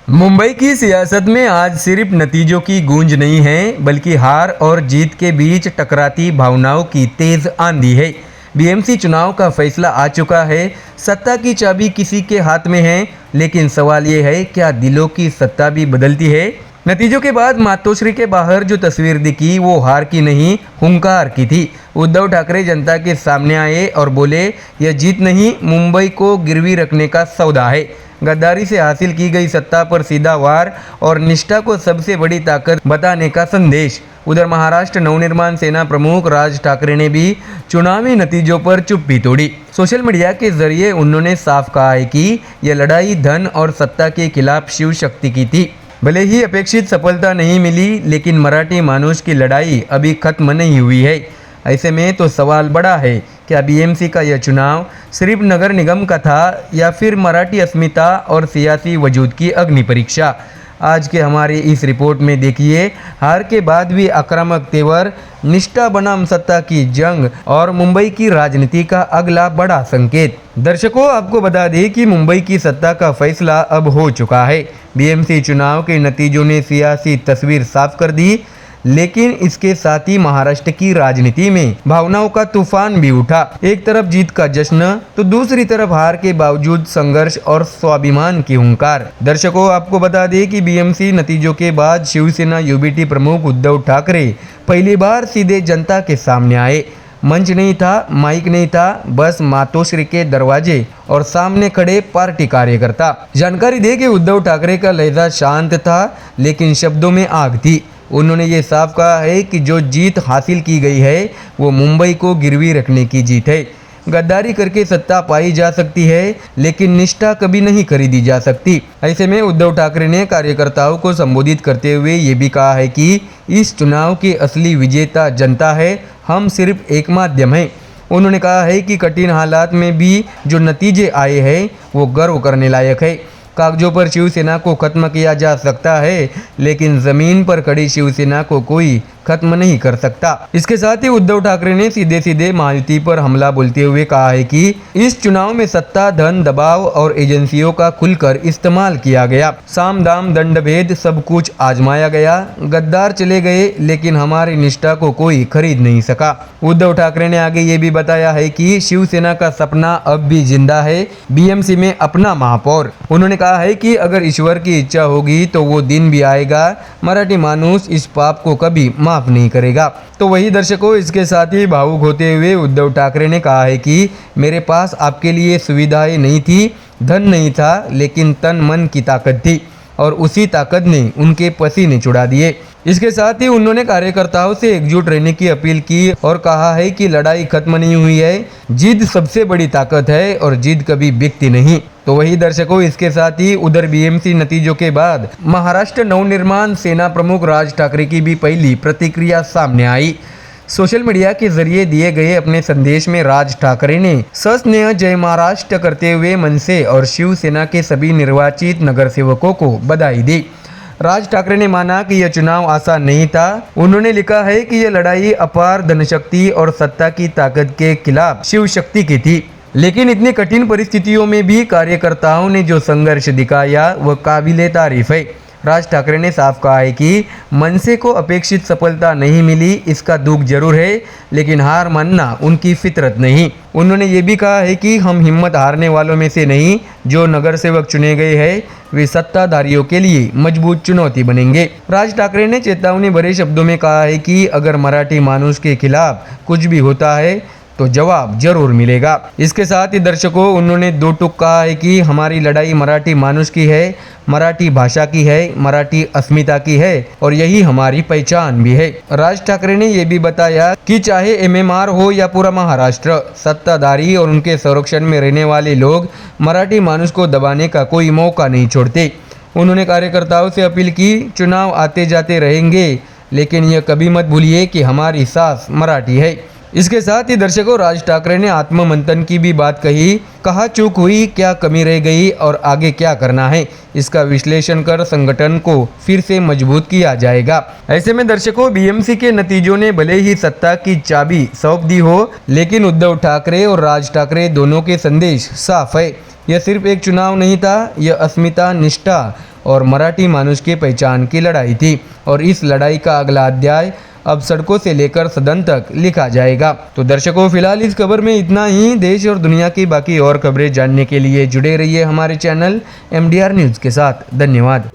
मुंबई की सियासत में आज सिर्फ नतीजों की गूंज नहीं है, बल्कि हार और जीत के बीच टकराती भावनाओं की तेज आंधी है। बीएमसी चुनाव का फैसला आ चुका है। सत्ता की चाबी किसी के हाथ में है, लेकिन सवाल ये है, क्या दिलों की सत्ता भी बदलती है? नतीजों के बाद मातोश्री के बाहर जो तस्वीर दिखी वो हार की नहीं, हुंकार की थी। उद्धव ठाकरे जनता के सामने आए और बोले, यह जीत नहीं, मुंबई को गिरवी रखने का सौदा है। गद्दारी से हासिल की गई सत्ता पर सीधा वार और निष्ठा को सबसे बड़ी ताकत बताने का संदेश। उधर महाराष्ट्र नवनिर्माण सेना प्रमुख राज ठाकरे ने भी चुनावी नतीजों पर चुप्पी तोड़ी। सोशल मीडिया के जरिए उन्होंने साफ कहा है कि यह लड़ाई धन और सत्ता के खिलाफ शिव शक्ति की थी। भले ही अपेक्षित सफलता नहीं मिली, लेकिन मराठी मानुष की लड़ाई अभी खत्म नहीं हुई है। ऐसे में तो सवाल बड़ा है, क्या बीएमसी का यह चुनाव सिर्फ नगर निगम का था या फिर मराठी अस्मिता और सियासी वजूद की अग्नि परीक्षा? आज के हमारे इस रिपोर्ट में देखिए, हार के बाद भी आक्रामक तेवर, निष्ठा बनाम सत्ता की जंग और मुंबई की राजनीति का अगला बड़ा संकेत। दर्शकों, आपको बता दें कि मुंबई की सत्ता का फैसला अब हो चुका है। बीएमसी चुनाव के नतीजों ने सियासी तस्वीर साफ कर दी, लेकिन इसके साथ ही महाराष्ट्र की राजनीति में भावनाओं का तूफान भी उठा। एक तरफ जीत का जश्न तो दूसरी तरफ हार के बावजूद संघर्ष और स्वाभिमान की हुंकार। दर्शकों, आपको बता दें कि बीएमसी नतीजों के बाद शिवसेना यूबीटी प्रमुख उद्धव ठाकरे पहली बार सीधे जनता के सामने आए। मंच नहीं था, माइक नहीं था, बस मातोश्री के दरवाजे और सामने खड़े पार्टी कार्यकर्ता। जानकारी दे कि उद्धव ठाकरे का लहजा शांत था, लेकिन शब्दों में आग थी। उन्होंने ये साफ कहा है कि जो जीत हासिल की गई है वो मुंबई को गिरवी रखने की जीत है। गद्दारी करके सत्ता पाई जा सकती है, लेकिन निष्ठा कभी नहीं खरीदी जा सकती। ऐसे में उद्धव ठाकरे ने कार्यकर्ताओं को संबोधित करते हुए ये भी कहा है कि इस चुनाव की असली विजेता जनता है, हम सिर्फ एक माध्यम हैं। उन्होंने कहा है कि कठिन हालात में भी जो नतीजे आए हैं वो गर्व करने लायक है। कागजों पर शिवसेना को खत्म किया जा सकता है, लेकिन जमीन पर खड़ी शिवसेना को कोई खत्म नहीं कर सकता। इसके साथ ही उद्धव ठाकरे ने सीधे सीधे महायुति पर हमला बोलते हुए कहा है कि इस चुनाव में सत्ता, धन, दबाव और एजेंसियों का खुलकर इस्तेमाल किया गया। साम दाम दंड भेद सब कुछ आजमाया गया। गद्दार चले गए, लेकिन हमारी निष्ठा को कोई खरीद नहीं सका। उद्धव ठाकरे ने आगे ये भी बताया है कि शिवसेना का सपना अब भी जिंदा है, बीएमसी में अपना महापौर। उन्होंने कहा है कि अगर ईश्वर की इच्छा होगी तो वो दिन भी आएगा, मराठी मानुष इस पाप को कभी माफ नहीं करेगा। तो वही दर्शकों, इसके साथ ही भावुक होते हुए उद्धव ठाकरे ने कहा है कि मेरे पास आपके लिए सुविधाएं नहीं थी, धन नहीं था, लेकिन तन मन की ताकत थी और उसी ताकत ने उनके पसीने छुड़ा दिए। इसके साथ ही उन्होंने कार्यकर्ताओं से एकजुट रहने की अपील की और कहा है कि लड़ाई खत्म नहीं हुई है, जिद सबसे बड़ी ताकत है और जिद कभी बिकती नहीं। तो वही दर्शकों, इसके साथ ही उधर बीएमसी नतीजों के बाद महाराष्ट्र नवनिर्माण सेना प्रमुख राज ठाकरे की भी पहली प्रतिक्रिया सामने आई। सोशल मीडिया के जरिए दिए गए अपने संदेश में राज ठाकरे ने सस्नेह जय महाराष्ट्र करते हुए मनसे और शिवसेना के सभी निर्वाचित नगरसेवकों को बधाई दी। राज ठाकरे ने माना कि यह चुनाव आसान नहीं था। उन्होंने लिखा है कि यह लड़ाई अपार धनशक्ति और सत्ता की ताकत के खिलाफ शिव शक्ति की थी, लेकिन इतनी कठिन परिस्थितियों में भी कार्यकर्ताओं ने जो संघर्ष दिखाया वह काबिले तारीफ है। राज ठाकरे ने साफ कहा है कि मनसे को अपेक्षित सफलता नहीं मिली, इसका दुख जरूर है, लेकिन हार मानना उनकी फितरत नहीं। उन्होंने ये भी कहा है कि हम हिम्मत हारने वालों में से नहीं, जो नगर सेवक चुने गए हैं वे सत्ताधारियों के लिए मजबूत चुनौती बनेंगे। राज ठाकरे ने चेतावनी भरे शब्दों में कहा है कि अगर मराठी मानुष के खिलाफ कुछ भी होता है तो जवाब जरूर मिलेगा। इसके साथ ही दर्शकों, उन्होंने दो टूक कहा है कि हमारी लड़ाई मराठी मानुष की है, मराठी भाषा की है, मराठी अस्मिता की है और यही हमारी पहचान भी है। राज ठाकरे ने यह भी बताया कि चाहे एमएमआर हो या पूरा महाराष्ट्र, सत्ताधारी और उनके संरक्षण में रहने वाले लोग मराठी मानुष को दबाने का कोई मौका नहीं छोड़ते। उन्होंने कार्यकर्ताओं से अपील की, चुनाव आते जाते रहेंगे, लेकिन यह कभी मत भूलिए कि हमारी सास मराठी है। इसके साथ ही दर्शकों, राज ठाकरे ने आत्ममंथन की भी बात कही। कहाँ चूक हुई, क्या कमी रह गई और आगे क्या करना है, इसका विश्लेषण कर संगठन को फिर से मजबूत किया जाएगा। ऐसे में दर्शकों, बीएमसी के नतीजों ने भले ही सत्ता की चाबी सौंप दी हो, लेकिन उद्धव ठाकरे और राज ठाकरे दोनों के संदेश साफ है। यह सिर्फ एक चुनाव नहीं था, यह अस्मिता, निष्ठा और मराठी मानुष की पहचान की लड़ाई थी और इस लड़ाई का अगला अध्याय अब सड़कों से लेकर सदन तक लिखा जाएगा। तो दर्शकों, फिलहाल इस खबर में इतना ही। देश और दुनिया की बाकी और खबरें जानने के लिए जुड़े रहिए हमारे चैनल MDR न्यूज़ के साथ। धन्यवाद।